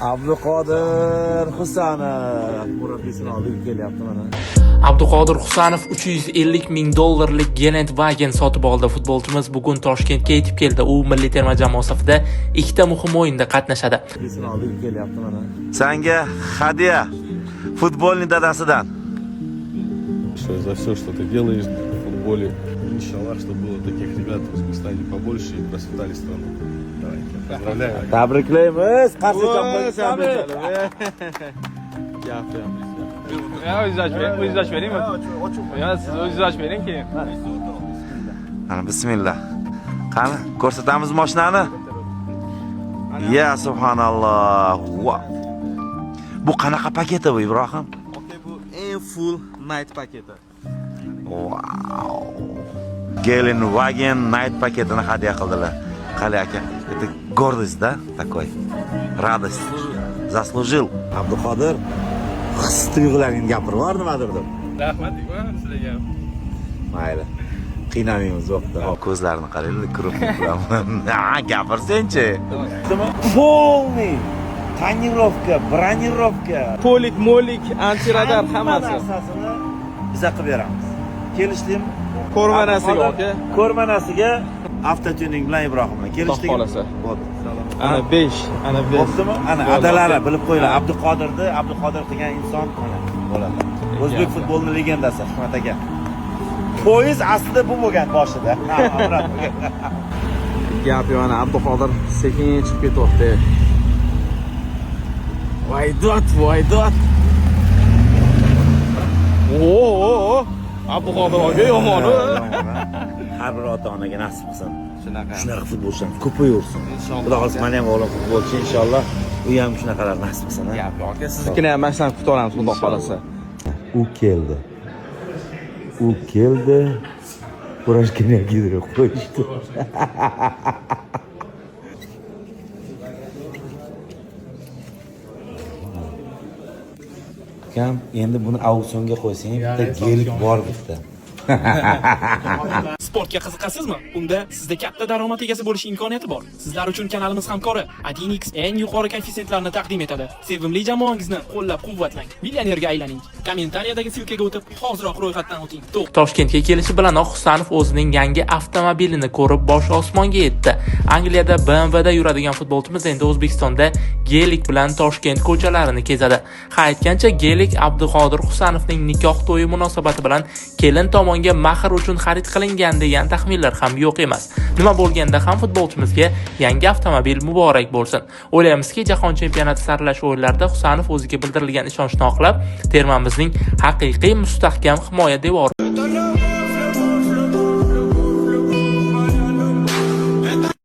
Abduqodir Husanov murabbiysining oldiga kelyapti mana. Abduqodir Husanov $350 ming Gelandwagen sotib oldi. Futbolchimiz bugun Toshkentga yetib keldi. U milliy terma jamoa safida ikkita muhim o'yinda qatnashadi. Murabbiysining oldiga kelyapti mana. Senga hadya futbolning dadasidan. За все, что ты делаешь в футболе. Иншаллах, чтобы было таких ребят в Узбекистане побольше и процветали страну. Поздравляю. Tabriklaymiz. Qarshi jamoa. O'zingiz bering mi? Siz o'zingiz bering keyin. Mana bismillah. Qani, ko'rsatamiz mashinani. Ya subhanalloh. Bu qanaqa paketi bu Ibrohim? Bu eng full night paketi. Wow. Gelandwagen night paketini hadya qildilar. Qali aka, это гордость, да, такой. Радость. Заслужил. Abduqodir his tuyg'ularingni gapirib bor nimadir deb. Rahmat deyman sizlarga. Mayli. Qiynamaymiz vaqtda. Ko'zlarini qaranglar, kirib bilan. Gapirsen-chi. Полный tonirovka, bronировка, Polik, molik, antiradar hammasi. narsasini biz qilib beramiz. Kelishdingmi? Ko'rmanasiga aka. Ko'rmanasiga avtotuning bilan Ibrohim bilan kelishdingmi? Xudo xolasa. Bo'ldi. Ana 5, ana 5. Bo'ptimi? Ana adalari bilib qo'yinglar. Abduqodir qilgan inson mana bo'ladi. O'zbek futbolining legendasi Hikmat aka. Poyez aslida bu bo'lgan boshida. Gap yana Abduqodir sekin chiqib ketyapti. Voydot. Oo! Abduqodir aka yomon. Har bir ota-onaga nasib qilsin. Shunaqa futbolchilar ko'payaversin. Xudo xolasa men ham o'g'lim futbolchi inshaalloh. U ham shunaqalar nasib qilsin. Gap aka siznikini ham mana shundan kutaveramiz xudo xolasa. U keldi. Kurashkani gidrib qo'yishdi. Kam endi buni auksionga qo'ysang, bitta gelik bor bitta. Sportga qiziqasizmi? Unda sizda katta daromad egasi bo'lish imkoniyati bor. Sizlar uchun kanalimiz hamkori Adinix eng yuqori koeffitsiyentlarni taqdim etadi. Sevimli jamoangizni qo'llab-quvvatlang. Millionerga aylaning. Kommentariyadagi silkaga o'tib, hoziroq ro'yxatdan o'ting. Toshkentga kelishi bilanoq Husanov o'zining yangi avtomobilini ko'rib boshi osmonga yetdi. Angliyada BMWda yuradigan futbolchimiz endi O'zbekistonda Gelik bilan Toshkent ko'chalarini kezadi. Ha aytgancha Gelik Abduqodir Husanovning nikoh to'yi munosabati bilan kelin tomonga mahr uchun xarid qilingan degan taxminlar ham yo'q emas. Nima bo'lganda ham futbolchimizga yangi avtomobil muborak bo'lsin. O'ylaymizki, Jahon chempionati saralash o'yinlarida Husanov o'ziga bildirilgan ishonchni oqlab, termamizning haqiqiy mustahkam himoya devori